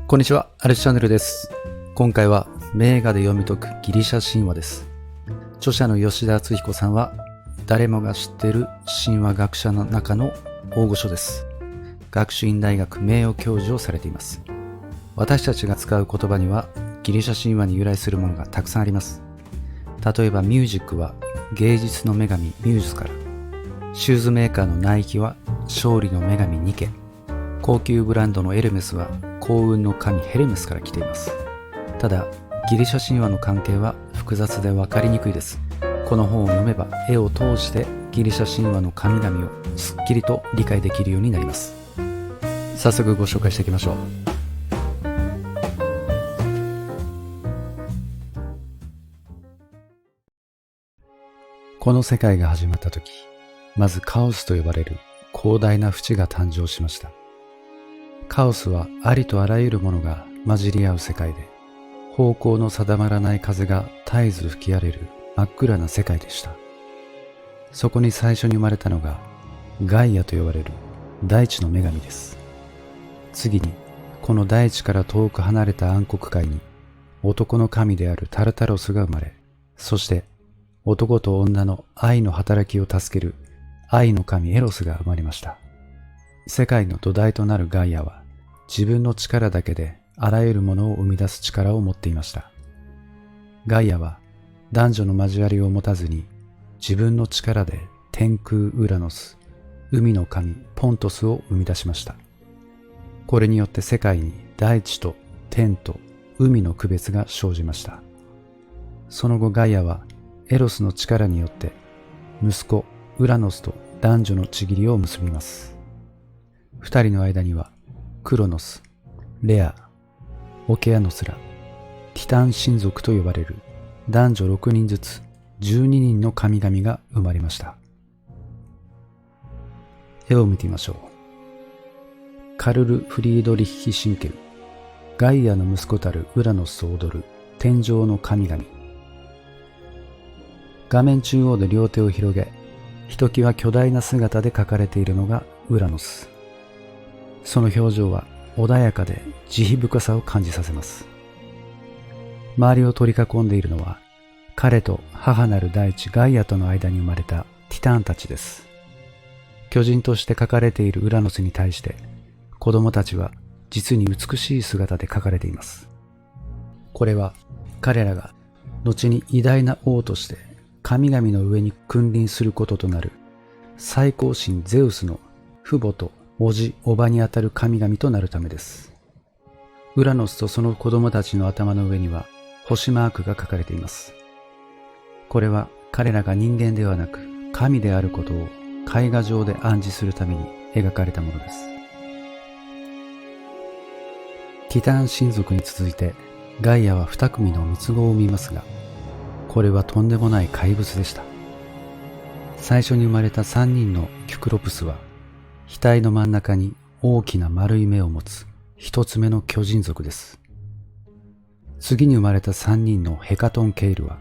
こんにちは、アルチチャンネルです。今回は名画で読み解くギリシャ神話です。著者の吉田敦彦さんは誰もが知っている神話学者の中の大御所です。学習院大学名誉教授をされています。私たちが使う言葉にはギリシャ神話に由来するものがたくさんあります。例えばミュージックは芸術の女神ミューズから、シューズメーカーのナイキは勝利の女神ニケ、高級ブランドのエルメスは幸運の神ヘルメスから来ています。ただギリシャ神話の関係は複雑で分かりにくいです。この本を読めば絵を通してギリシャ神話の神々をすっきりと理解できるようになります。早速ご紹介していきましょう。この世界が始まった時、まずカオスと呼ばれる広大な淵が誕生しました。カオスはありとあらゆるものが混じり合う世界で、方向の定まらない風が絶えず吹き荒れる真っ暗な世界でした。そこに最初に生まれたのがガイアと呼ばれる大地の女神です。次にこの大地から遠く離れた暗黒界に男の神であるタルタロスが生まれ、そして男と女の愛の働きを助ける愛の神エロスが生まれました。世界の土台となるガイアは自分の力だけであらゆるものを生み出す力を持っていました。ガイアは男女の交わりを持たずに自分の力で天空ウラノス、海の神ポントスを生み出しました。これによって世界に大地と天と海の区別が生じました。その後ガイアはエロスの力によって息子ウラノスと男女の契りを結びます。二人の間にはクロノス、レア、オケアノスらティタン神族と呼ばれる男女6人ずつ12人の神々が生まれました。絵を見てみましょう。カルル・フリードリッヒ・シンケル、ガイアの息子たるウラノスと踊る天上の神々。画面中央で両手を広げ、ひときわ巨大な姿で描かれているのがウラノス。その表情は穏やかで慈悲深さを感じさせます。周りを取り囲んでいるのは彼と母なる大地ガイアとの間に生まれたティターンたちです。巨人として描かれているウラノスに対して子供たちは実に美しい姿で描かれています。これは彼らが後に偉大な王として神々の上に君臨することとなる最高神ゼウスの父母と叔父、叔母にあたる神々となるためです。ウラノスとその子供たちの頭の上には星マークが書かれています。これは彼らが人間ではなく神であることを絵画上で暗示するために描かれたものです。ティターン神族に続いてガイアは2組の三つ子を産みますが、これはとんでもない怪物でした。最初に生まれた3人のキュクロプスは額の真ん中に大きな丸い目を持つ一つ目の巨人族です。次に生まれた3人のヘカトンケイルは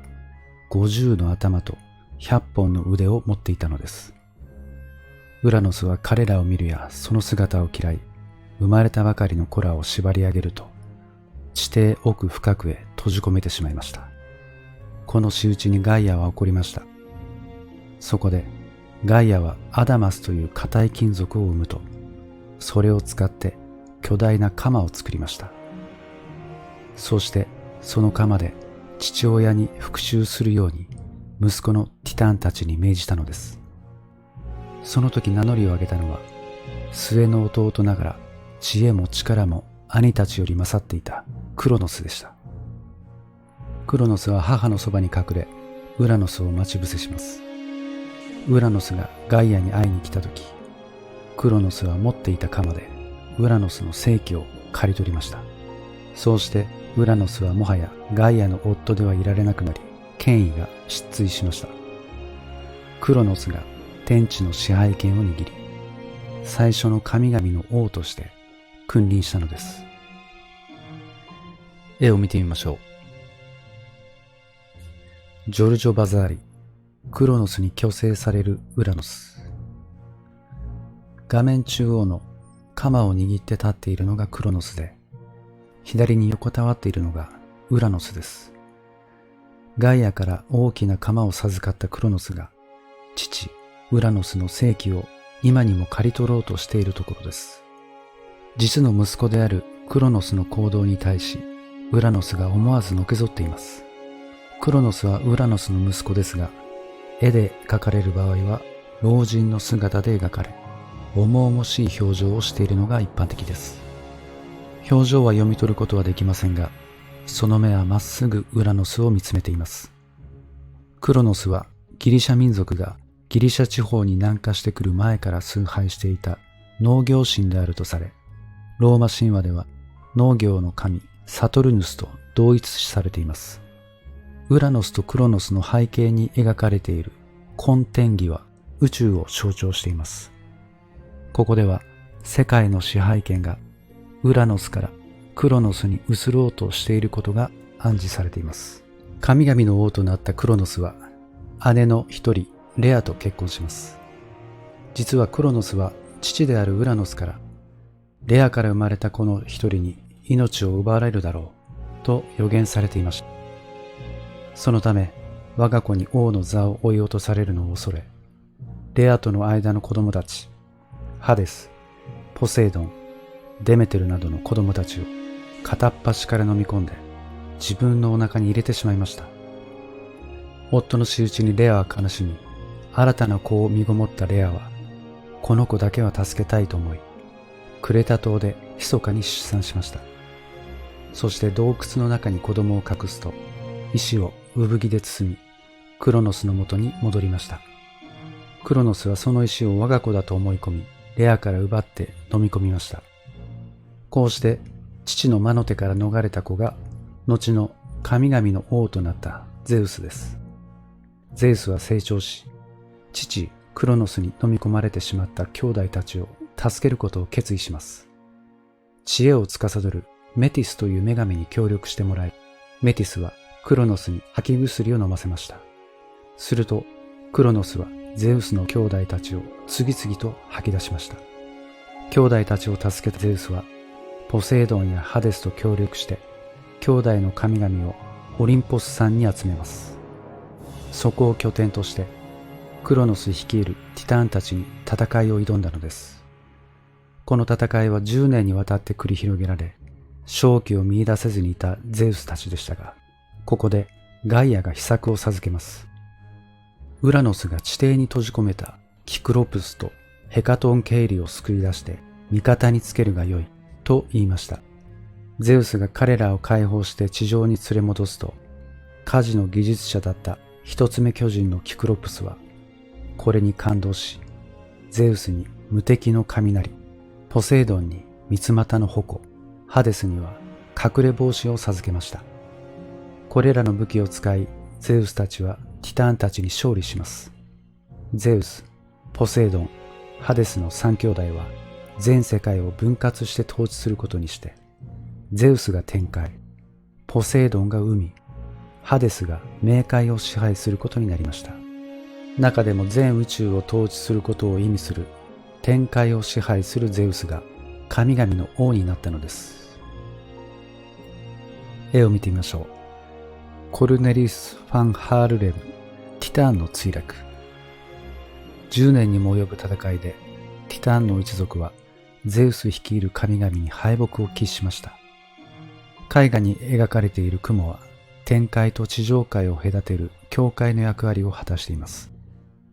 50の頭と100本の腕を持っていたのです。ウラノスは彼らを見るやその姿を嫌い、生まれたばかりの子らを縛り上げると地底奥深くへ閉じ込めてしまいました。この仕打ちにガイアは怒りました。そこでガイアはアダマスという硬い金属を生むと、それを使って巨大な鎌を作りました。そしてその鎌で父親に復讐するように息子のティターンたちに命じたのです。その時名乗りを上げたのは末の弟ながら知恵も力も兄たちより勝っていたクロノスでした。クロノスは母のそばに隠れウラノスを待ち伏せします。ウラノスがガイアに会いに来た時、クロノスは持っていた鎌でウラノスの性器を刈り取りました。そうしてウラノスはもはやガイアの夫ではいられなくなり、権威が失墜しました。クロノスが天地の支配権を握り、最初の神々の王として君臨したのです。絵を見てみましょう。ジョルジョ・バザーリ、クロノスに虚勢されるウラノス。画面中央の鎌を握って立っているのがクロノスで、左に横たわっているのがウラノスです。ガイアから大きな鎌を授かったクロノスが、父ウラノスの生気を今にも刈り取ろうとしているところです。実の息子であるクロノスの行動に対し、ウラノスが思わずのけぞっています。クロノスはウラノスの息子ですが、絵で描かれる場合は老人の姿で描かれ、重々しい表情をしているのが一般的です。表情は読み取ることはできませんが、その目はまっすぐウラノスを見つめています。クロノスはギリシャ民族がギリシャ地方に南下してくる前から崇拝していた農業神であるとされ、ローマ神話では農業の神サトルヌスと同一視されています。ウラノスとクロノスの背景に描かれている根天儀は宇宙を象徴しています。ここでは世界の支配権がウラノスからクロノスに移ろうとしていることが暗示されています。神々の王となったクロノスは姉の一人レアと結婚します。実はクロノスは父であるウラノスからレアから生まれた子の一人に命を奪われるだろうと予言されていました。そのため我が子に王の座を追い落とされるのを恐れ、レアとの間の子供たちハデス、ポセイドン、デメテルなどの子供たちを片っ端から飲み込んで自分のお腹に入れてしまいました。夫の仕打ちにレアは悲しみ、新たな子を身ごもったレアはこの子だけは助けたいと思い、クレタ島で密かに出産しました。そして洞窟の中に子供を隠すと、石を産麦で包み、クロノスのもとに戻りました。クロノスはその石を我が子だと思い込み、レアから奪って飲み込みました。こうして父の魔の手から逃れた子が、後の神々の王となったゼウスです。ゼウスは成長し、父クロノスに飲み込まれてしまった兄弟たちを助けることを決意します。知恵を司るメティスという女神に協力してもらい、メティスはクロノスに吐き薬を飲ませました。するとクロノスはゼウスの兄弟たちを次々と吐き出しました。兄弟たちを助けたゼウスはポセイドンやハデスと協力して兄弟の神々をオリンポス山に集めます。そこを拠点としてクロノス率いるティターンたちに戦いを挑んだのです。この戦いは10年にわたって繰り広げられ、勝機を見出せずにいたゼウスたちでしたが、ここでガイアが秘策を授けます。ウラノスが地底に閉じ込めたキクロプスとヘカトンケイリを救い出して味方につけるがよいと言いました。ゼウスが彼らを解放して地上に連れ戻すと、火事の技術者だった一つ目巨人のキクロプスはこれに感動し、ゼウスに無敵の雷、ポセイドンに三つ股の矛、ハデスには隠れ帽子を授けました。これらの武器を使い、ゼウスたちはティターンたちに勝利します。ゼウス、ポセイドン、ハデスの三兄弟は全世界を分割して統治することにして、ゼウスが天界、ポセイドンが海、ハデスが冥界を支配することになりました。中でも全宇宙を統治することを意味する天界を支配するゼウスが神々の王になったのです。絵を見てみましょう。コルネリウス・ファン・ハールレム、ティターンの墜落。10年にも及ぶ戦いでティターンの一族はゼウス率いる神々に敗北を喫しました。絵画に描かれている雲は天界と地上界を隔てる境界の役割を果たしています。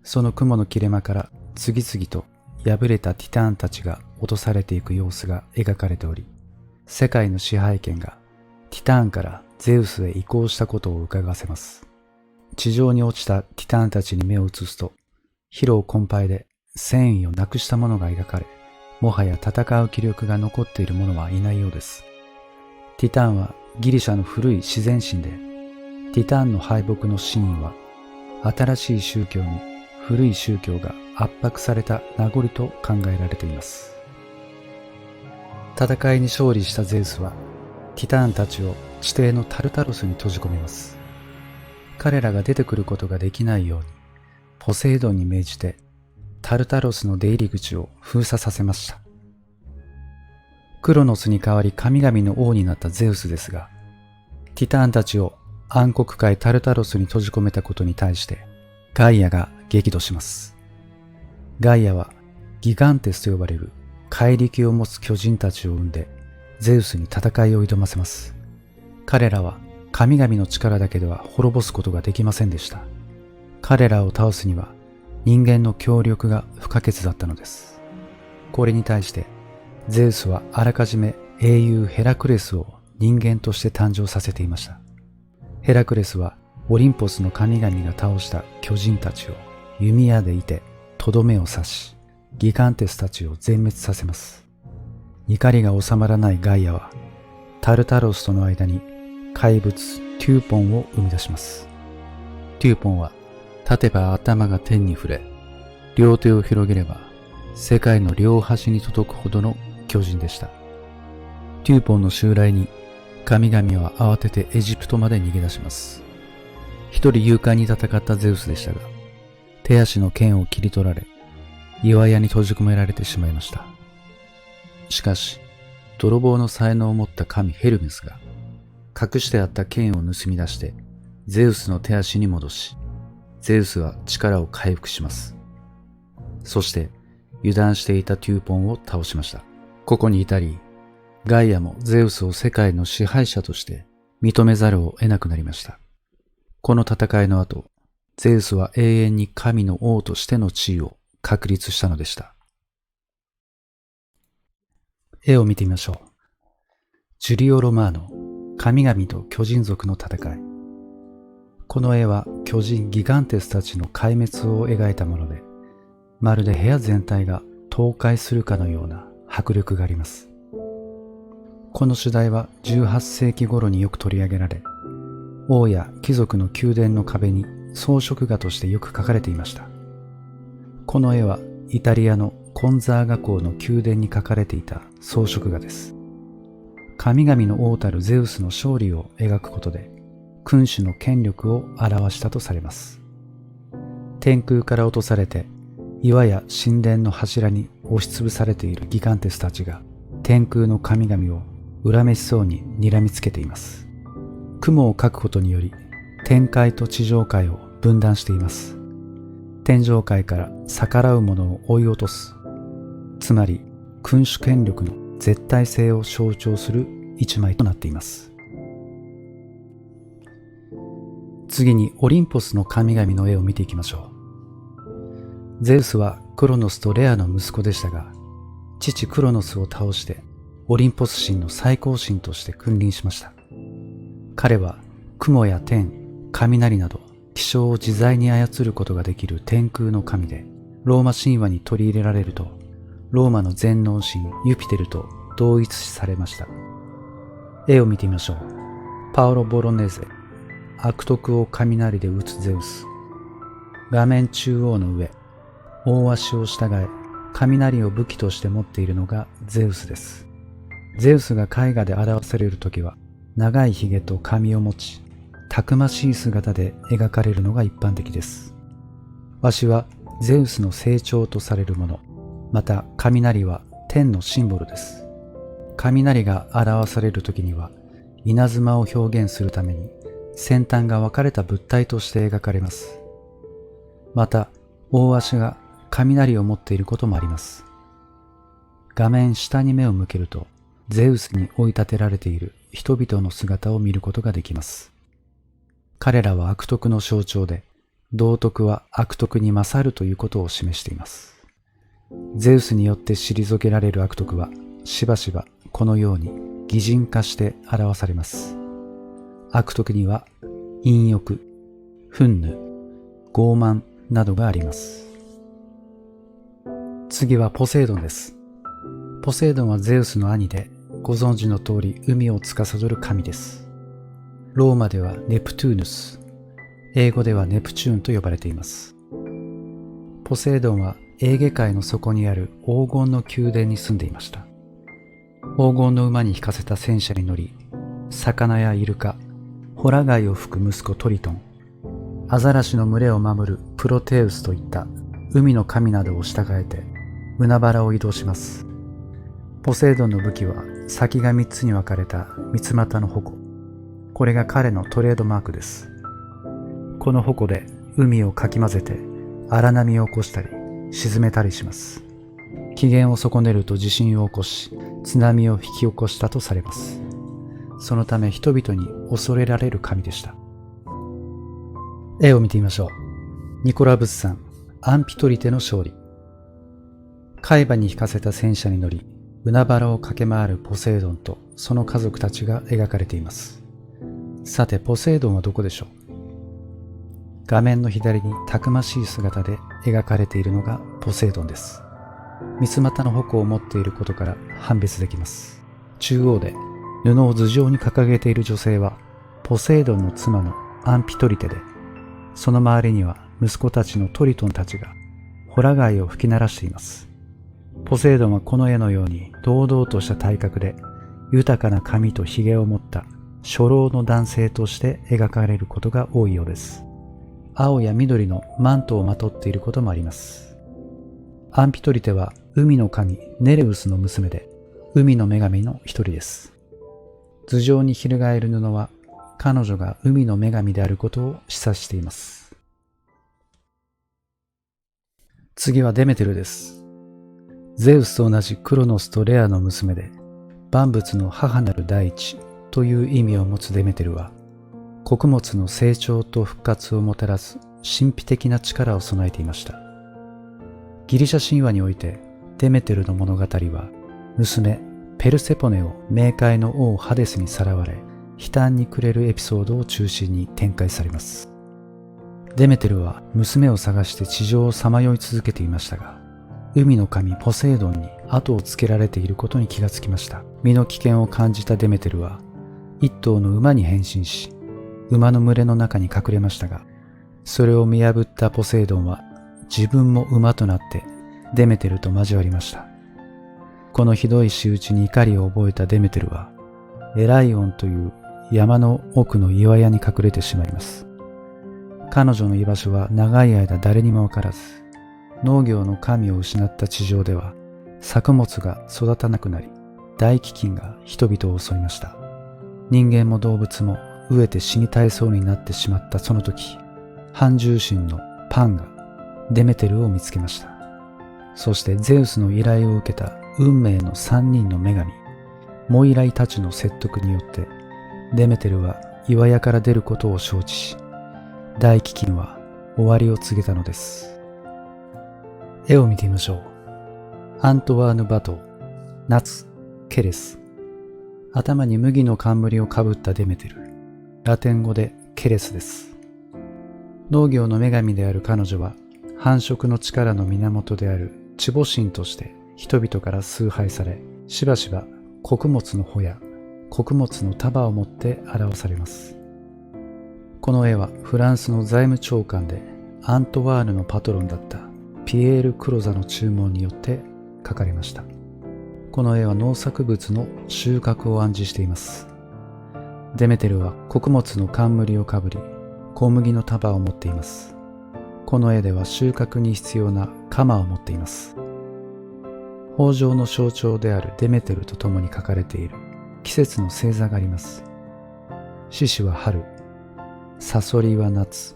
その雲の切れ間から次々と敗れたティターンたちが落とされていく様子が描かれており、世界の支配権がティターンからゼウスへ移行したことを伺わせます。地上に落ちたティターンたちに目を移すと、疲労困憊で戦意をなくしたものが描かれ、もはや戦う気力が残っている者はいないようです。ティターンはギリシャの古い自然神で、ティターンの敗北の真意は、新しい宗教に古い宗教が圧迫された名残と考えられています。戦いに勝利したゼウスは、ティターンたちを地底のタルタロスに閉じ込めます。彼らが出てくることができないように、ポセイドンに命じて、タルタロスの出入り口を封鎖させました。クロノスに代わり神々の王になったゼウスですが、ティターンたちを暗黒界タルタロスに閉じ込めたことに対してガイアが激怒します。ガイアはギガンテスと呼ばれる怪力を持つ巨人たちを生んでゼウスに戦いを挑ませます。彼らは神々の力だけでは滅ぼすことができませんでした。彼らを倒すには人間の協力が不可欠だったのです。これに対してゼウスはあらかじめ英雄ヘラクレスを人間として誕生させていました。ヘラクレスはオリンポスの神々が倒した巨人たちを弓矢で射てとどめを刺し、ギガンテスたちを全滅させます。怒りが収まらないガイアはタルタロスとの間に怪物テューポンを生み出します。テューポンは立てば頭が天に触れ、両手を広げれば世界の両端に届くほどの巨人でした。テューポンの襲来に神々は慌ててエジプトまで逃げ出します。一人勇敢に戦ったゼウスでしたが、手足の剣を切り取られ、岩屋に閉じ込められてしまいました。しかし、泥棒の才能を持った神ヘルメスが、隠してあった剣を盗み出して、ゼウスの手足に戻し、ゼウスは力を回復します。そして、油断していたテューポンを倒しました。ここに至り、ガイアもゼウスを世界の支配者として認めざるを得なくなりました。この戦いの後、ゼウスは永遠に神の王としての地位を確立したのでした。絵を見てみましょう。ジュリオ・ロマーノ、神々と巨人族の戦い。この絵は巨人ギガンテスたちの壊滅を描いたもので、まるで部屋全体が倒壊するかのような迫力があります。この主題は18世紀頃によく取り上げられ、王や貴族の宮殿の壁に装飾画としてよく描かれていました。この絵はイタリアのコンザーガ公の宮殿に描かれていた装飾画です。神々の王たるゼウスの勝利を描くことで、君主の権力を表したとされます。天空から落とされて、岩や神殿の柱に押しつぶされているギガンテスたちが、天空の神々を恨めしそうに睨みつけています。雲を描くことにより、天界と地上界を分断しています。天上界から逆らう者を追い落とす。つまり、君主権力の絶対性を象徴する一枚となっています。次にオリンポスの神々の絵を見ていきましょう。ゼウスはクロノスとレアの息子でしたが、父クロノスを倒してオリンポス神の最高神として君臨しました。彼は雲や天、雷など気象を自在に操ることができる天空の神で、ローマ神話に取り入れられると、ローマの全能神ユピテルと同一視されました。絵を見てみましょう。パオロ・ボロネーゼ、悪徳を雷で撃つゼウス。画面中央の上、大足を従え、雷を武器として持っているのがゼウスです。ゼウスが絵画で表されるときは、長い髭と髪を持ち、たくましい姿で描かれるのが一般的です。わしはゼウスの成長とされるもの、また雷は天のシンボルです。雷が表されるときには、稲妻を表現するために先端が分かれた物体として描かれます。また、大足が雷を持っていることもあります。画面下に目を向けると、ゼウスに追い立てられている人々の姿を見ることができます。彼らは悪徳の象徴で、道徳は悪徳に勝るということを示しています。ゼウスによって退けられる悪徳は、しばしばこのように擬人化して表されます。悪徳には、陰欲、憤怒、傲慢などがあります。次はポセイドンです。ポセイドンはゼウスの兄で、ご存知の通り海を司る神です。ローマではネプトゥーヌス、英語ではネプチューンと呼ばれています。ポセイドンはエーゲ海の底にある黄金の宮殿に住んでいました。黄金の馬に引かせた戦車に乗り、魚やイルカ、ホラ貝を吹く息子トリトン、アザラシの群れを守るプロテウスといった海の神などを従えて海原を移動します。ポセイドンの武器は先が3つに分かれた三つ股の矛。これが彼のトレードマークです。この矛で海をかき混ぜて荒波を起こしたり沈めたりします。機嫌を損ねると地震を起こし、津波を引き起こしたとされます。そのため人々に恐れられる神でした。絵を見てみましょう。ニコラ物産、アンピトリテの勝利。海馬に引かせた戦車に乗り、海原を駆け回るポセイドンとその家族たちが描かれています。さて、ポセイドンはどこでしょう。画面の左にたくましい姿で描かれているのがポセイドンです。三つ股の矛を持っていることから判別できます。中央で布を頭上に掲げている女性はポセイドンの妻のアンピトリテで、その周りには息子たちのトリトンたちがホラ貝を吹き鳴らしています。ポセイドンはこの絵のように堂々とした体格で豊かな髪と髭を持った初老の男性として描かれることが多いようです。青や緑のマントをまとっていることもあります。アンピトリテは海の神ネレウスの娘で、海の女神の一人です。頭上に翻る布は彼女が海の女神であることを示唆しています。次はデメテルです。ゼウスと同じクロノスとレアの娘で、万物の母なる大地という意味を持つデメテルは、穀物の成長と復活をもたらす神秘的な力を備えていました。ギリシャ神話においてデメテルの物語は、娘ペルセポネを冥界の王ハデスにさらわれ悲嘆に暮れるエピソードを中心に展開されます。デメテルは娘を探して地上をさまよい続けていましたが、海の神ポセイドンに後をつけられていることに気がつきました。身の危険を感じたデメテルは一頭の馬に変身し、馬の群れの中に隠れましたが、それを見破ったポセイドンは自分も馬となってデメテルと交わりました。このひどい仕打ちに怒りを覚えたデメテルはエライオンという山の奥の岩屋に隠れてしまいます。彼女の居場所は長い間誰にもわからず、農業の神を失った地上では作物が育たなくなり、大飢饉が人々を襲いました。人間も動物も飢えて死に絶えそうになってしまったその時、反獣神のパンがデメテルを見つけました。そしてゼウスの依頼を受けた運命の3人の女神モイライたちの説得によってデメテルは岩屋から出ることを承知し、大飢饉は終わりを告げたのです。絵を見てみましょう。アントワーヌ・バト、夏、ケレス。頭に麦の冠をかぶったデメテル、ラテン語でケレスです。農業の女神である彼女は繁殖の力の源であるチボ神として人々から崇拝され、しばしば穀物の穂や穀物の束を持って表されます。この絵はフランスの財務長官でアントワーヌのパトロンだったピエール・クロザの注文によって描かれました。この絵は農作物の収穫を暗示しています。デメテルは穀物の冠をかぶり、小麦の束を持っています。この絵では収穫に必要な鎌を持っています。豊穣の象徴であるデメテルと共に描かれている季節の星座があります。獅子は春、サソリは夏、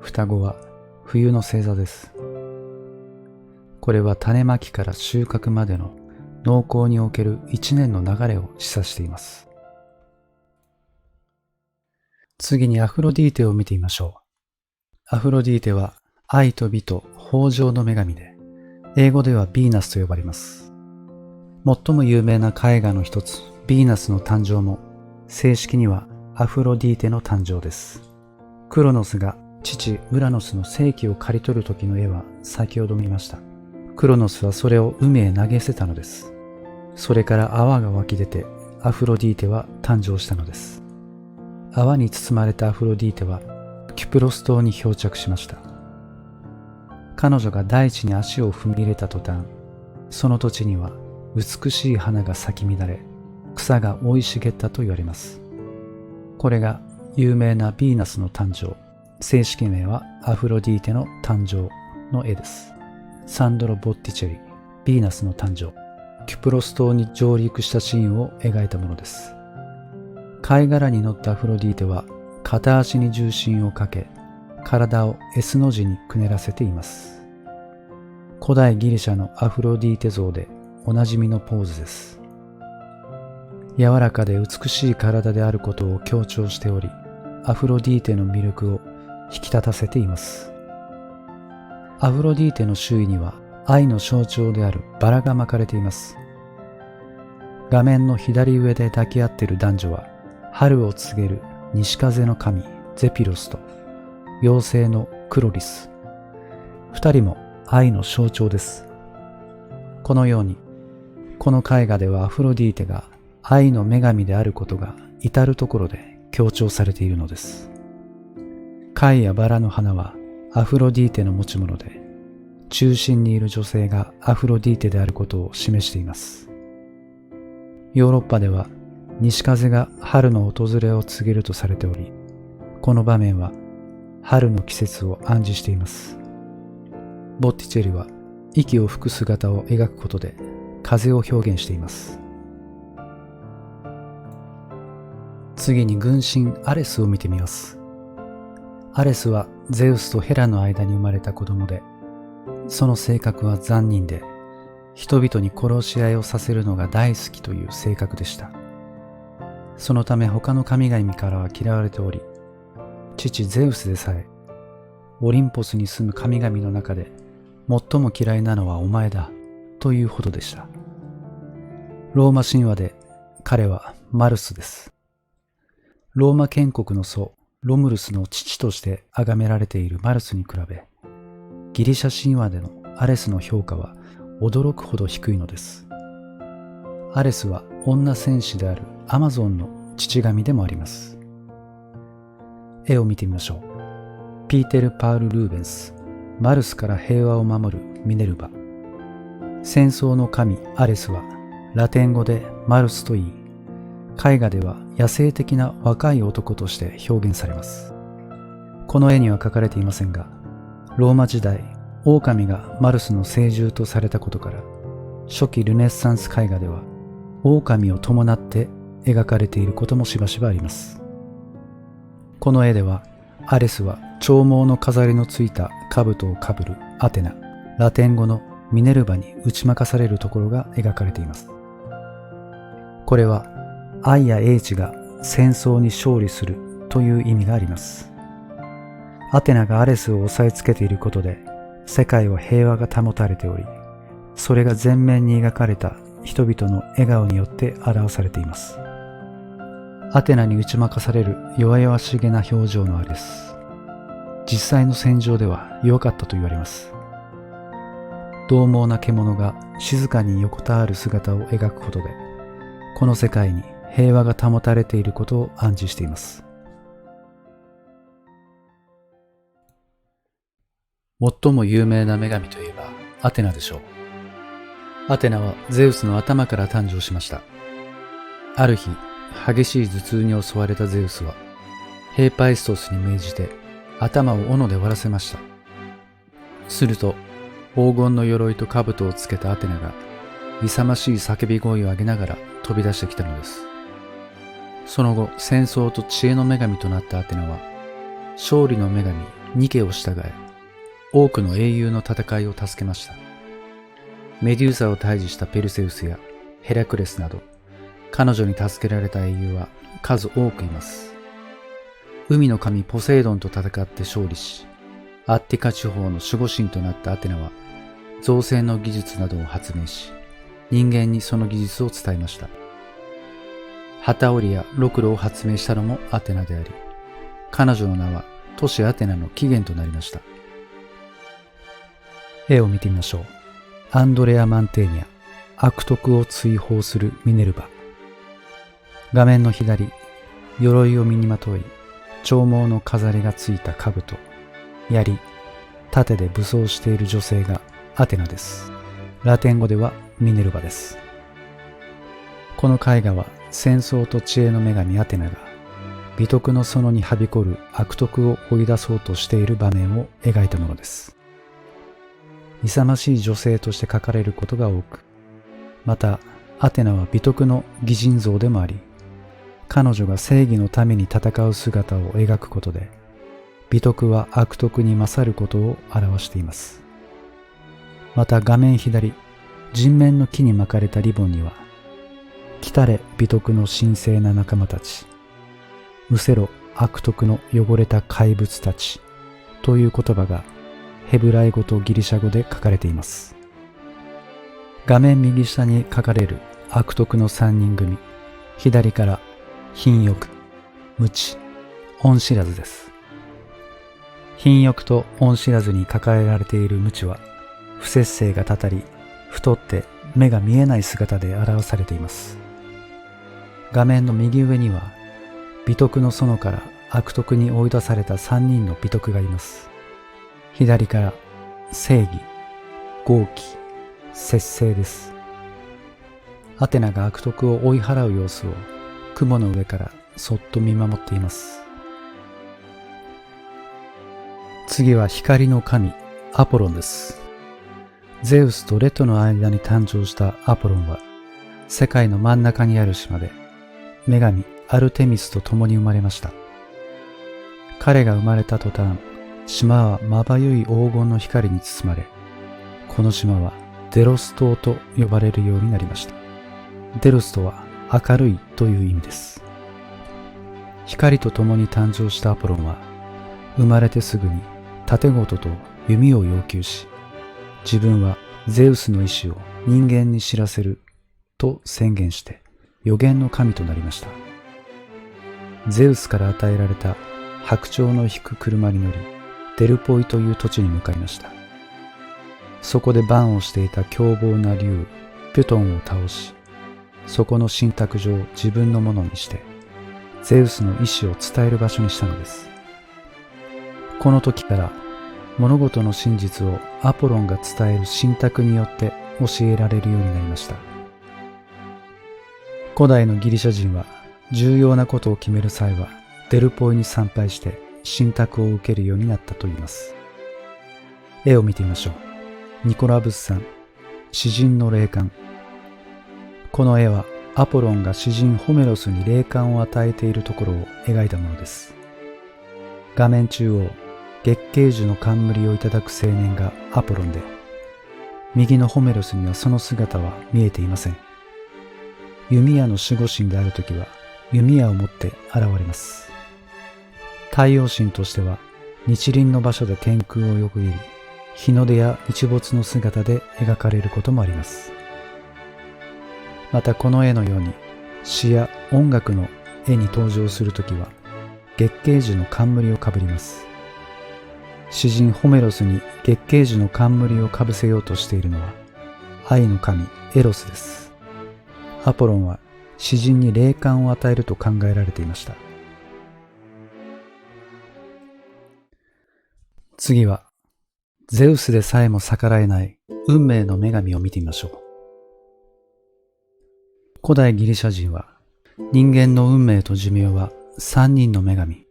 双子は冬の星座です。これは種まきから収穫までの農耕における一年の流れを示唆しています。次にアフロディーテを見てみましょう。アフロディーテは愛と美と豊穣の女神で、英語ではヴィーナスと呼ばれます。最も有名な絵画の一つ、ヴィーナスの誕生も、正式にはアフロディーテの誕生です。クロノスが父ウラノスの生気を刈り取る時の絵は先ほど見ました。クロノスはそれを海へ投げ捨てたのです。それから泡が湧き出て、アフロディーテは誕生したのです。泡に包まれたアフロディーテはキュプロス島に漂着しました。彼女が大地に足を踏み入れた途端、その土地には美しい花が咲き乱れ、草が生い茂ったと言われます。これが有名なヴィーナスの誕生、正式名はアフロディーテの誕生の絵です。サンドロ・ボッティチェリ、ヴィーナスの誕生。キュプロス島に上陸したシーンを描いたものです。貝殻に乗ったアフロディーテは片足に重心をかけ、体を S の字にくねらせています。古代ギリシャのアフロディーテ像でおなじみのポーズです。柔らかで美しい体であることを強調しており、アフロディーテの魅力を引き立たせています。アフロディーテの周囲には愛の象徴であるバラが巻かれています。画面の左上で抱き合っている男女は、春を告げる西風の神ゼピロスと妖精のクロリス。二人も愛の象徴です。このように、この絵画ではアフロディーテが愛の女神であることが至るところで強調されているのです。貝やバラの花はアフロディーテの持ち物で、中心にいる女性がアフロディーテであることを示しています。ヨーロッパでは西風が春の訪れを告げるとされており、この場面は春の季節を暗示しています。ボッティチェリは息を吹く姿を描くことで風を表現しています。次に軍神アレスを見てみます。アレスはゼウスとヘラの間に生まれた子供で、その性格は残忍で、人々に殺し合いをさせるのが大好きという性格でした。そのため他の神々からは嫌われており、父ゼウスでさえ、オリンポスに住む神々の中で最も嫌いなのはお前だというほどでした。ローマ神話で彼はマルスです。ローマ建国の祖ロムルスの父として崇められているマルスに比べ、ギリシャ神話でのアレスの評価は驚くほど低いのです。アレスは女戦士であるアマゾンの父神でもあります。絵を見てみましょう。ピーテル・パウル・ルーベンス、マルスから平和を守るミネルヴァ。戦争の神アレスはラテン語でマルスといい、絵画では野生的な若い男として表現されます。この絵には描かれていませんが、ローマ時代、狼がマルスの聖獣とされたことから、初期ルネッサンス絵画では狼を伴って描かれていることもしばしばあります。この絵ではアレスは長毛の飾りのついた兜をかぶるアテナ、ラテン語のミネルヴァに打ち負かされるところが描かれています。これは愛や英知が戦争に勝利するという意味があります。アテナがアレスを押さえつけていることで世界は平和が保たれており、それが前面に描かれた人々の笑顔によって表されています。アテナに打ち負かされる弱々しげな表情のアレス。実際の戦場では弱かったと言われます。獰猛な獣が静かに横たわる姿を描くことで、この世界に平和が保たれていることを暗示しています。最も有名な女神といえばアテナでしょう。アテナはゼウスの頭から誕生しました。ある日、激しい頭痛に襲われたゼウスは、ヘーパイストスに命じて頭を斧で割らせました。すると、黄金の鎧と兜をつけたアテナが、勇ましい叫び声を上げながら飛び出してきたのです。その後、戦争と知恵の女神となったアテナは、勝利の女神ニケを従え、多くの英雄の戦いを助けました。メデューサを退治したペルセウスやヘラクレスなど、彼女に助けられた英雄は数多くいます。海の神ポセイドンと戦って勝利し、アッティカ地方の守護神となったアテナは、造船の技術などを発明し、人間にその技術を伝えました。旗織やロクロを発明したのもアテナであり、彼女の名は都市アテナの起源となりました。絵を見てみましょう。アンドレア・マンテーニャ、悪徳を追放するミネルヴァ。画面の左、鎧を身にまとい、長毛の飾りがついた兜、槍、盾で武装している女性がアテナです。ラテン語ではミネルヴァです。この絵画は戦争と知恵の女神アテナが美徳の園にはびこる悪徳を追い出そうとしている場面を描いたものです。勇ましい女性として描かれることが多く、またアテナは美徳の擬人像でもあり、彼女が正義のために戦う姿を描くことで、美徳は悪徳に勝ることを表しています。また画面左、人面の木に巻かれたリボンには、来たれ美徳の神聖な仲間たち、失せろ悪徳の汚れた怪物たちという言葉がヘブライ語とギリシャ語で書かれています。画面右下に書かれる悪徳の3人組、左から品欲、無知、恩知らずです。品欲と恩知らずに抱えられている無知は、不節制がたたり、太って目が見えない姿で表されています。画面の右上には、美徳の園から悪徳に追い出された3人の美徳がいます。左から正義、豪気、節制です。アテナが悪徳を追い払う様子を雲の上からそっと見守っています。次は光の神、アポロンです。ゼウスとレトの間に誕生したアポロンは、世界の真ん中にある島で、女神アルテミスと共に生まれました。彼が生まれた途端、島はまばゆい黄金の光に包まれ、この島はデロス島と呼ばれるようになりました。デロスとは明るいという意味です。光と共に誕生したアポロンは、生まれてすぐに盾事と弓を要求し、自分はゼウスの意志を人間に知らせると宣言して予言の神となりました。ゼウスから与えられた白鳥の引く車に乗り、デルポイという土地に向かいました。そこで番をしていた凶暴な竜ピュトンを倒し、そこの神託上を自分のものにして、ゼウスの意志を伝える場所にしたのです。この時から物事の真実をアポロンが伝える神託によって教えられるようになりました。古代のギリシャ人は重要なことを決める際はデルポイに参拝して神託を受けるようになったといいます。絵を見てみましょう。ニコラ・ブッサン、詩人の霊感。この絵はアポロンが詩人ホメロスに霊感を与えているところを描いたものです。画面中央、月桂樹の冠をいただく青年がアポロンで、右のホメロスにはその姿は見えていません。弓矢の守護神であるときは弓矢を持って現れます。太陽神としては日輪の場所で天空を横切り、日の出や日没の姿で描かれることもあります。またこの絵のように詩や音楽の絵に登場するときは月桂樹の冠をかぶります。詩人ホメロスに月桂樹の冠をかぶせようとしているのは愛の神エロスです。アポロンは詩人に霊感を与えると考えられていました。次はゼウスでさえも逆らえない運命の女神を見てみましょう。古代ギリシャ人は人間の運命と寿命は3人の女神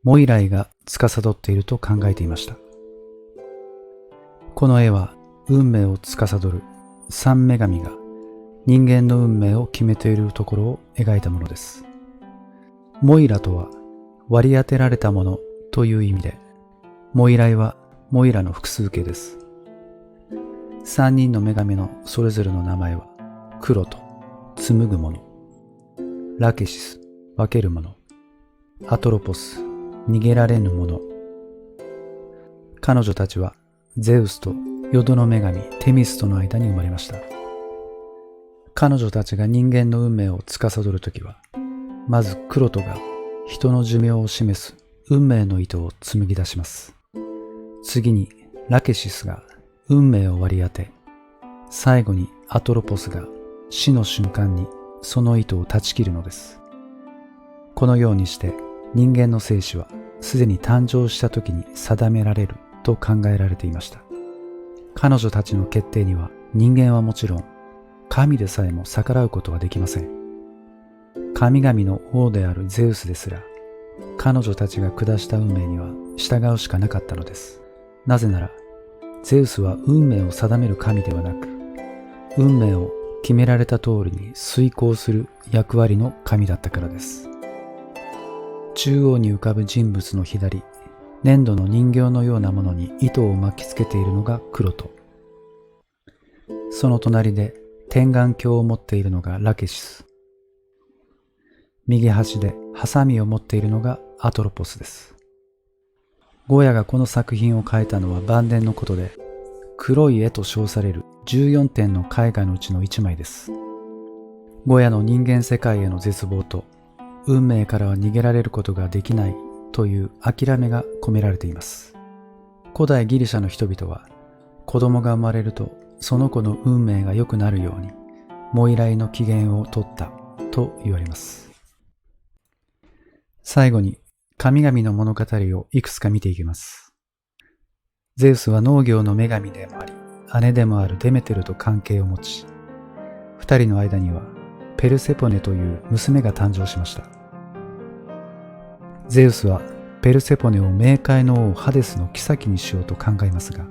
モイライが司っていると考えていました。この絵は運命を司る3女神が人間の運命を決めているところを描いたものです。モイラとは割り当てられたものという意味で、モイライはモイラの複数形です。3人の女神のそれぞれの名前はクロト、紡ぐもの、ラケシス、分けるもの、アトロポス、逃げられぬもの。彼女たちはゼウスと淀の女神テミスとの間に生まれました。彼女たちが人間の運命を司るときは、まずクロトが人の寿命を示す運命の糸を紡ぎ出します。次にラケシスが運命を割り当て、最後にアトロポスが死の瞬間にその糸を断ち切るのです。このようにして人間の生死はすでに誕生した時に定められると考えられていました。彼女たちの決定には人間はもちろん神でさえも逆らうことはできません。神々の王であるゼウスですら彼女たちが下した運命には従うしかなかったのです。なぜならゼウスは運命を定める神ではなく、運命を決められた通りに遂行する役割の神だったからです。中央に浮かぶ人物の左、粘土の人形のようなものに糸を巻きつけているのがクロト。その隣で天眼鏡を持っているのがラケシス。右端でハサミを持っているのがアトロポスです。ゴヤがこの作品を描いたのは晩年のことで、黒い絵と称される14点の絵画のうちの1枚です。ゴヤの人間世界への絶望と、運命からは逃げられることができないという諦めが込められています。古代ギリシャの人々は、子供が生まれるとその子の運命が良くなるように、モイライの起源を取ったと言われます。最後に、神々の物語をいくつか見ていきます。ゼウスは農業の女神でもあり、姉でもあるデメテルと関係を持ち、二人の間にはペルセポネという娘が誕生しました。ゼウスはペルセポネを冥界の王ハデスの妃にしようと考えますが、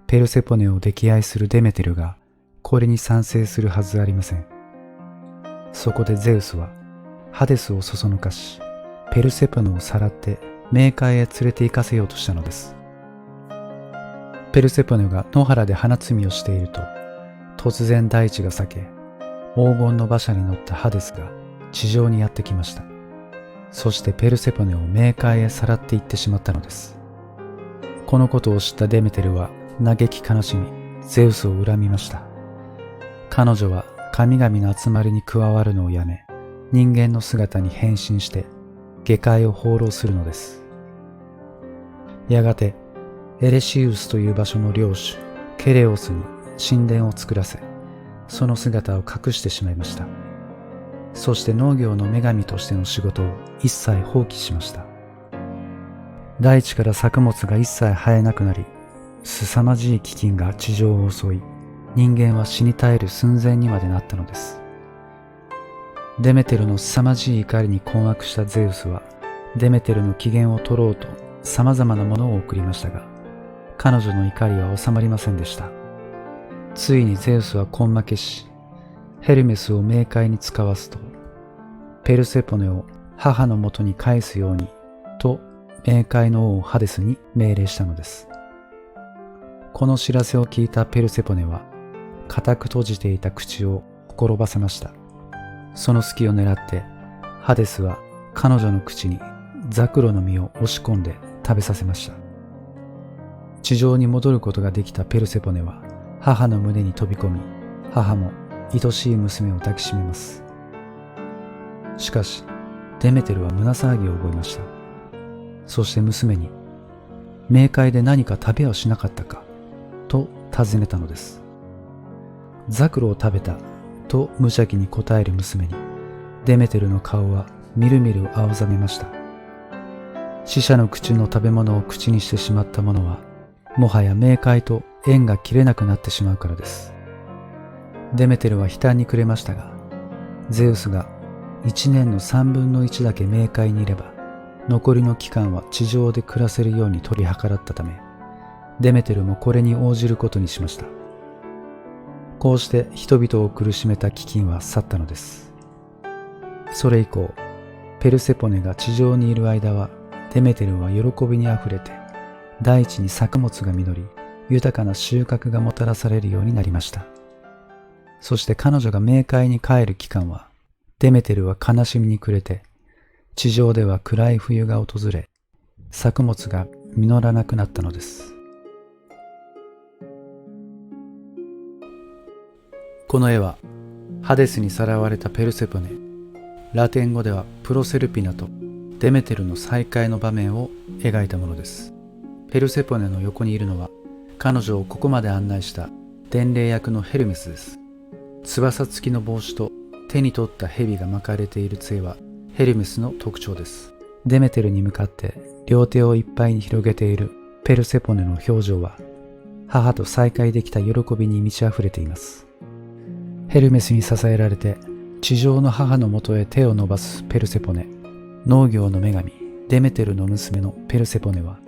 ペルセポネを溺愛するデメテルがこれに賛成するはずありません。そこでゼウスはハデスをそそのかし、ペルセポネをさらって冥界へ連れて行かせようとしたのです。ペルセポネが野原で花摘みをしていると、突然大地が裂け、黄金の馬車に乗ったハデスが地上にやってきました。そしてペルセポネを冥界へさらっていってしまったのです。このことを知ったデメテルは嘆き悲しみ、ゼウスを恨みました。彼女は神々の集まりに加わるのをやめ、人間の姿に変身して下界を放浪するのです。やがてエレシウスという場所の領主ケレオスに神殿を作らせ、その姿を隠してしまいました。そして農業の女神としての仕事を一切放棄しました。大地から作物が一切生えなくなり、凄まじい飢饉が地上を襲い、人間は死に絶える寸前にまでなったのです。デメテルの凄まじい怒りに困惑したゼウスは、デメテルの機嫌を取ろうと様々なものを送りましたが、彼女の怒りは収まりませんでした。ついにゼウスは根負けし、ヘルメスを冥界に使わすと、ペルセポネを母のもとに返すようにと冥界の王ハデスに命令したのです。この知らせを聞いたペルセポネは、固く閉じていた口をほころばせました。その隙を狙って、ハデスは彼女の口にザクロの実を押し込んで食べさせました。地上に戻ることができたペルセポネは、母の胸に飛び込み、母も愛しい娘を抱きしめます。しかし、デメテルは胸騒ぎを覚えました。そして娘に、冥界で何か食べはしなかったかと尋ねたのです。ザクロを食べたと無邪気に答える娘に、デメテルの顔はみるみる青ざめました。死者の口の食べ物を口にしてしまった者は、もはや冥界と縁が切れなくなってしまうからです。デメテルは悲嘆に暮れましたが、ゼウスが1年の3分の1だけ冥界にいれば、残りの期間は地上で暮らせるように取り計らったため、デメテルもこれに応じることにしました。こうして人々を苦しめた飢饉は去ったのです。それ以降、ペルセポネが地上にいる間は、デメテルは喜びにあふれて、大地に作物が実り、豊かな収穫がもたらされるようになりました。そして彼女が冥界に帰る期間は、デメテルは悲しみに暮れて、地上では暗い冬が訪れ、作物が実らなくなったのです。この絵は、ハデスにさらわれたペルセポネ、ラテン語ではプロセルピナとデメテルの再会の場面を描いたものです。ペルセポネの横にいるのは、彼女をここまで案内した伝令役のヘルメスです。翼付きの帽子と手に取った蛇が巻かれている杖はヘルメスの特徴です。デメテルに向かって両手をいっぱいに広げているペルセポネの表情は、母と再会できた喜びに満ち溢れています。ヘルメスに支えられて地上の母のもとへ手を伸ばすペルセポネ。農業の女神デメテルの娘のペルセポネは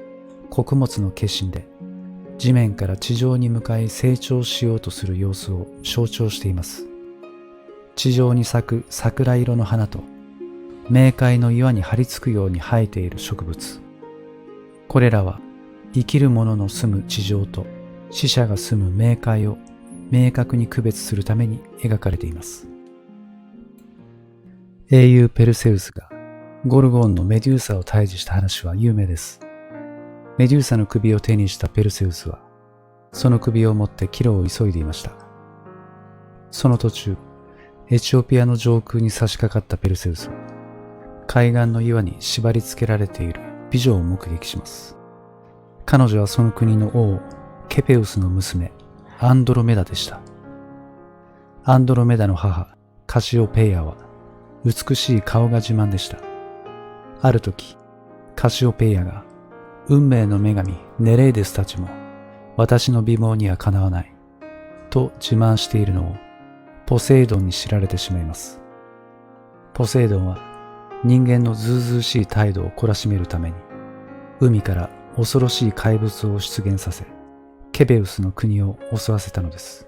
穀物の化身で、地面から地上に向かい成長しようとする様子を象徴しています。地上に咲く桜色の花と冥界の岩に張り付くように生えている植物。これらは生きる者の住む地上と死者が住む冥界を明確に区別するために描かれています。英雄ペルセウスがゴルゴンのメデューサを退治した話は有名です。メデューサの首を手にしたペルセウスは、その首を持って帰路を急いでいました。その途中、エチオピアの上空に差し掛かったペルセウスは、海岸の岩に縛り付けられている美女を目撃します。彼女はその国の王、ケペウスの娘、アンドロメダでした。アンドロメダの母、カシオペイアは、美しい顔が自慢でした。ある時、カシオペイアが、運命の女神ネレイデスたちも私の美貌にはかなわないと自慢しているのをポセイドンに知られてしまいます。ポセイドンは人間のずうずうしい態度を懲らしめるために海から恐ろしい怪物を出現させケペウスの国を襲わせたのです。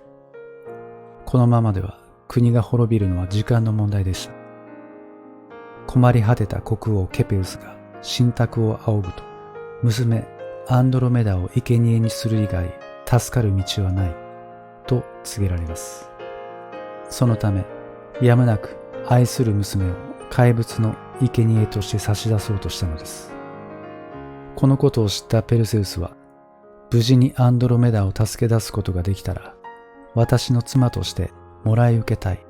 このままでは国が滅びるのは時間の問題でした。困り果てた国王ケペウスが信託を仰ぐと娘アンドロメダを生贄にする以外助かる道はないと告げられます。そのためやむなく愛する娘を怪物の生贄として差し出そうとしたのです。このことを知ったペルセウスは無事にアンドロメダを助け出すことができたら私の妻としてもらい受けたい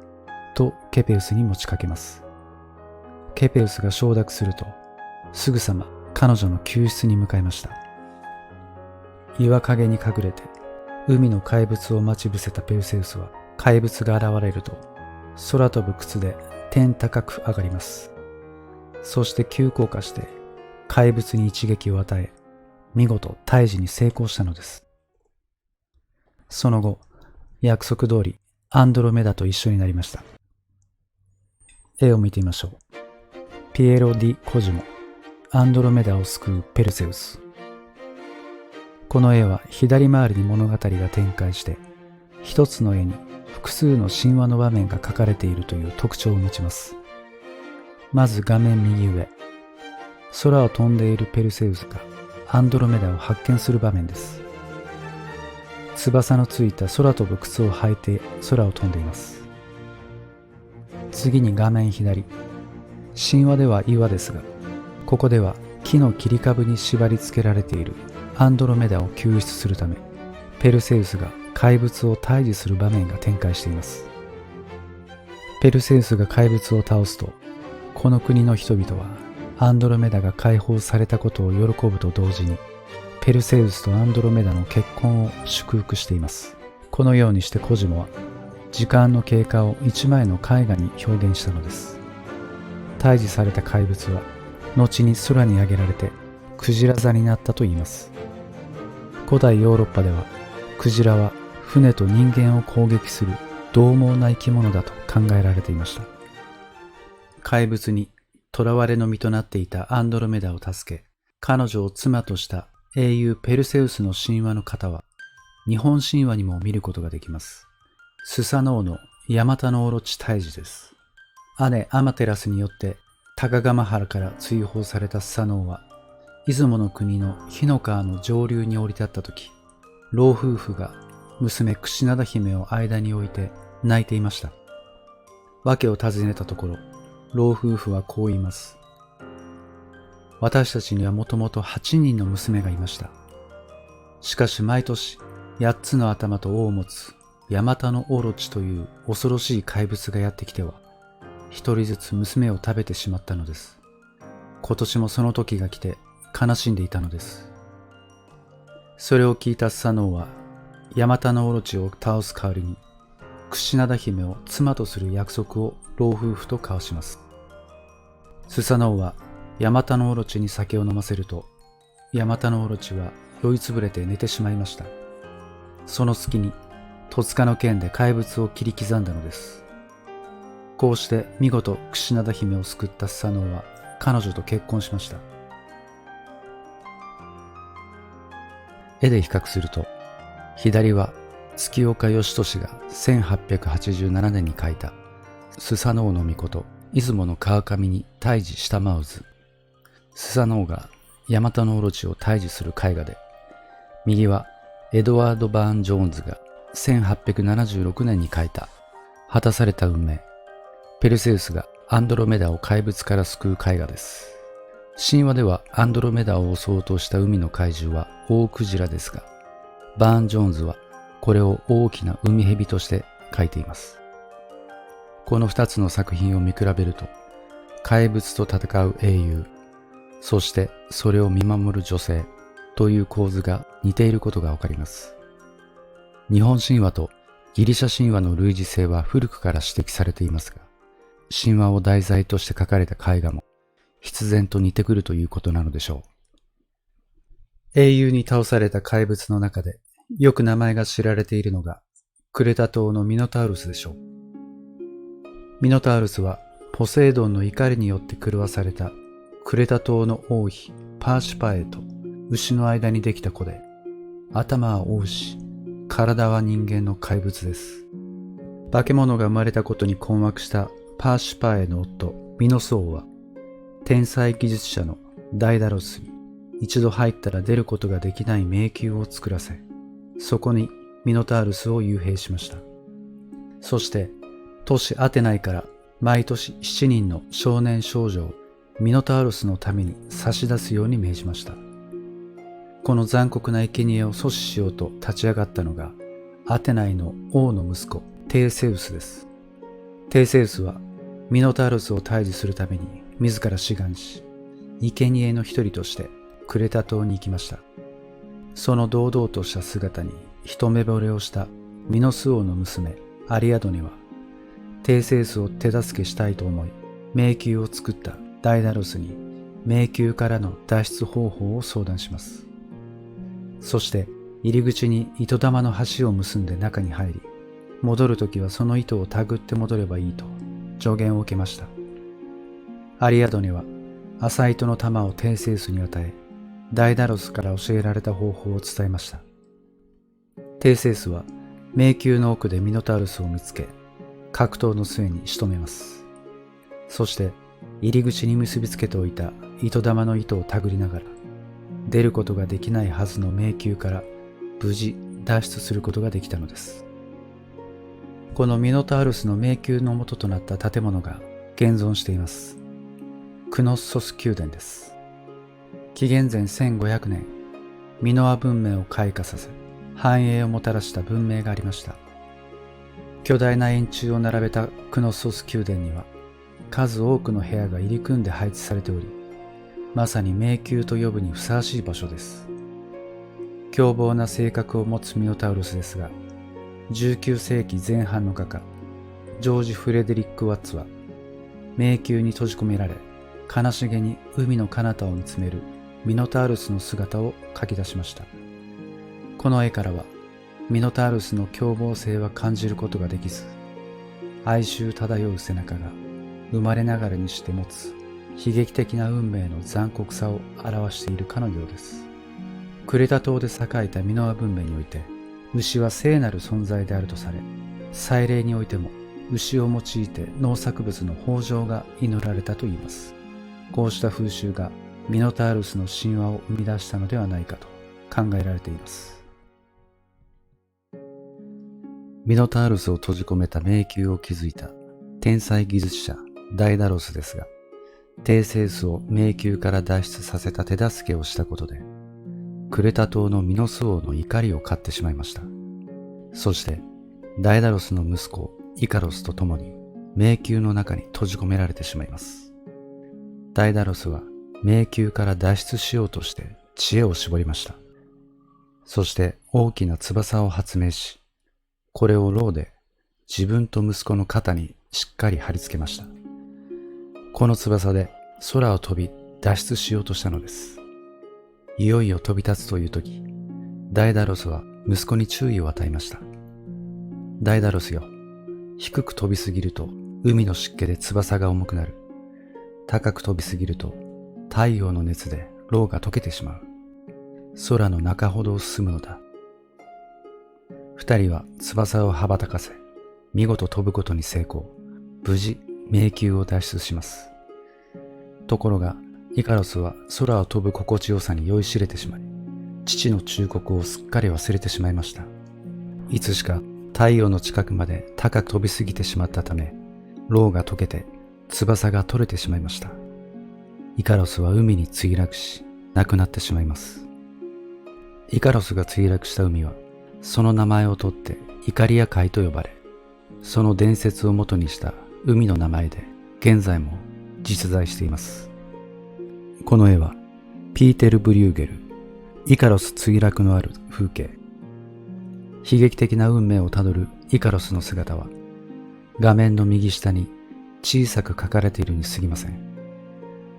とケペウスに持ちかけます。ケペウスが承諾するとすぐさま彼女の救出に向かいました。岩陰に隠れて海の怪物を待ち伏せたペルセウスは怪物が現れると空飛ぶ靴で天高く上がります。そして急降下して怪物に一撃を与え見事退治に成功したのです。その後約束通りアンドロメダと一緒になりました。絵を見てみましょう。ピエロ・ディ・コジモ、アンドロメダを救うペルセウス。この絵は左回りに物語が展開して一つの絵に複数の神話の場面が描かれているという特徴を持ちます。まず画面右上、空を飛んでいるペルセウスがアンドロメダを発見する場面です。翼のついた空飛ぶ靴を履いて空を飛んでいます。次に画面左、神話では岩ですが、ここでは木の切り株に縛り付けられているアンドロメダを救出するため、ペルセウスが怪物を退治する場面が展開しています。ペルセウスが怪物を倒すと、この国の人々はアンドロメダが解放されたことを喜ぶと同時に、ペルセウスとアンドロメダの結婚を祝福しています。このようにしてコジモは時間の経過を一枚の絵画に表現したのです。退治された怪物は後に空に上げられてクジラ座になったといいます。古代ヨーロッパではクジラは船と人間を攻撃する獰猛な生き物だと考えられていました。怪物に囚われの身となっていたアンドロメダを助け、彼女を妻とした英雄ペルセウスの神話の型は日本神話にも見ることができます。スサノオのヤマタノオロチ退治です。姉アマテラスによって高釜原から追放されたスサノオは、出雲の国の日の川の上流に降り立った時、老夫婦が娘櫛灘姫を間に置いて泣いていました。訳を尋ねたところ、老夫婦はこう言います。私たちにはもともと8人の娘がいました。しかし毎年8つの頭と尾を持つヤマタノオロチという恐ろしい怪物がやってきては、一人ずつ娘を食べてしまったのです。今年もその時が来て悲しんでいたのです。それを聞いたスサノオはヤマタノオロチを倒す代わりに櫛灘姫を妻とする約束を老夫婦と交わします。スサノオはヤマタノオロチに酒を飲ませると、ヤマタノオロチは酔いつぶれて寝てしまいました。その隙に戸塚の剣で怪物を切り刻んだのです。こうして見事櫛灘姫を救ったスサノオは彼女と結婚しました。絵で比較すると、左は月岡義俊が1887年に描いたスサノオノミコト出雲の川上に対峙したまう図。スサノオがヤマタノオロチを退治する絵画で、右はエドワード・バーン・ジョーンズが1876年に描いた果たされた運命、ペルセウスがアンドロメダを怪物から救う絵画です。神話ではアンドロメダを襲おうとした海の怪獣はオオクジラですが、バーン・ジョーンズはこれを大きな海蛇として描いています。この2つの作品を見比べると、怪物と戦う英雄、そしてそれを見守る女性という構図が似ていることがわかります。日本神話とギリシャ神話の類似性は古くから指摘されていますが、神話を題材として描かれた絵画も必然と似てくるということなのでしょう。英雄に倒された怪物の中でよく名前が知られているのがクレタ島のミノタウルスでしょう。ミノタウルスはポセイドンの怒りによって狂わされたクレタ島の王妃パーシュパエと牛の間にできた子で、頭は王牛、体は人間の怪物です。化け物が生まれたことに困惑したパーシュパエの夫ミノス王は、天才技術者のダイダロスに一度入ったら出ることができない迷宮を作らせ、そこにミノタウルスを幽閉しました。そして都市アテナイから毎年7人の少年少女をミノタウルスのために差し出すように命じました。この残酷な生贄を阻止しようと立ち上がったのがアテナイの王の息子テーセウスです。テーセウスはミノタウルスを退治するために自ら志願し、生贄の一人としてクレタ島に行きました。その堂々とした姿に一目惚れをしたミノス王の娘アリアドネは、テーセウスを手助けしたいと思い、迷宮を作ったダイダロスに迷宮からの脱出方法を相談します。そして入り口に糸玉の橋を結んで中に入り、戻るときはその糸を手繰って戻ればいいと助言を受けました。アリアドネは浅糸の玉をテーセウスに与え、ダイダロスから教えられた方法を伝えました。テーセウスは迷宮の奥でミノタウルスを見つけ、格闘の末に仕留めます。そして入り口に結びつけておいた糸玉の糸を手繰りながら、出ることができないはずの迷宮から無事脱出することができたのです。このミノタウルスの迷宮の元となった建物が現存しています。クノッソス宮殿です。紀元前1500年、ミノア文明を開花させ、繁栄をもたらした文明がありました。巨大な円柱を並べたクノッソス宮殿には、数多くの部屋が入り組んで配置されており、まさに迷宮と呼ぶにふさわしい場所です。凶暴な性格を持つミノタウルスですが、19世紀前半の画家、ジョージ・フレデリック・ワッツは、迷宮に閉じ込められ、悲しげに海の彼方を見つめるミノタウルスの姿を描き出しました。この絵からは、ミノタウルスの凶暴性は感じることができず、哀愁漂う背中が生まれながらにして持つ悲劇的な運命の残酷さを表しているかのようです。クレタ島で栄えたミノア文明において、牛は聖なる存在であるとされ、祭礼においても牛を用いて農作物の豊穣が祈られたといいます。こうした風習がミノタウルスの神話を生み出したのではないかと考えられています。ミノタウルスを閉じ込めた迷宮を築いた天才技術者ダイダロスですが、テーセウスを迷宮から脱出させた手助けをしたことで、クレタ島のミノス王の怒りを買ってしまいました。そしてダイダロスの息子イカロスと共に迷宮の中に閉じ込められてしまいます。ダイダロスは迷宮から脱出しようとして知恵を絞りました。そして大きな翼を発明し、これを牢で自分と息子の肩にしっかり貼り付けました。この翼で空を飛び脱出しようとしたのです。いよいよ飛び立つという時、ダイダロスは息子に注意を与えました。ダイダロスよ、低く飛びすぎると海の湿気で翼が重くなる。高く飛びすぎると太陽の熱で牢が溶けてしまう。空の中ほどを進むのだ。二人は翼を羽ばたかせ、見事飛ぶことに成功。無事、迷宮を脱出します。ところが、イカロスは空を飛ぶ心地よさに酔いしれてしまい、父の忠告をすっかり忘れてしまいました。いつしか太陽の近くまで高く飛びすぎてしまったため、牢が解けて翼が取れてしまいました。イカロスは海に墜落し、亡くなってしまいます。イカロスが墜落した海は、その名前を取ってイカリア海と呼ばれ、その伝説を元にした海の名前で現在も実在しています。この絵はピーテル・ブリューゲル、イカロス墜落のある風景。悲劇的な運命をたどるイカロスの姿は画面の右下に小さく描かれているに過ぎません。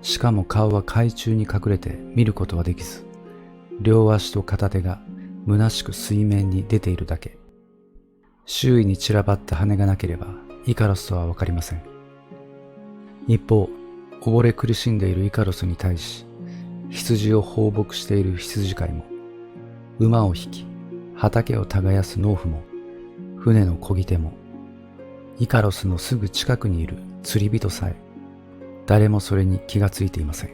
しかも顔は海中に隠れて見ることはできず、両足と片手が虚しく水面に出ているだけ。周囲に散らばった羽がなければイカロスとはわかりません。一方、溺れ苦しんでいるイカロスに対し、羊を放牧している羊飼いも、馬を引き、畑を耕す農夫も、船の漕ぎ手も、イカロスのすぐ近くにいる釣り人さえ、誰もそれに気がついていません。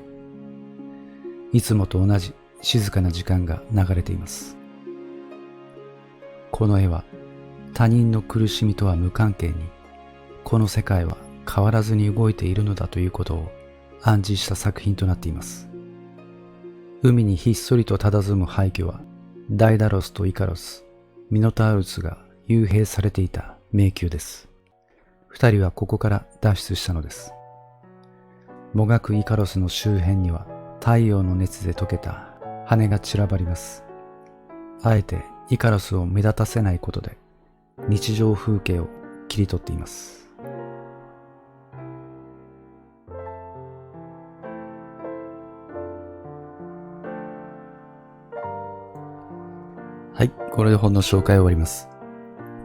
いつもと同じ静かな時間が流れています。この絵は他人の苦しみとは無関係に、この世界は変わらずに動いているのだということを暗示した作品となっています。海にひっそりと佇む廃墟は、ダイダロスとイカロス、ミノタウルスが幽閉されていた迷宮です。二人はここから脱出したのです。もがくイカロスの周辺には太陽の熱で溶けた羽が散らばります。あえてイカロスを目立たせないことで日常風景を切り取っています。はい、これで本の紹介を終わります。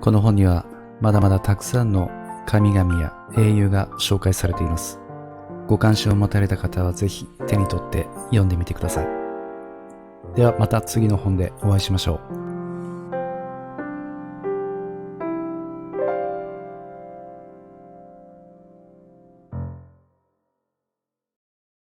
この本にはまだまだたくさんの神々や英雄が紹介されています。ご関心を持たれた方はぜひ手に取って読んでみてください。ではまた次の本でお会いしましょう。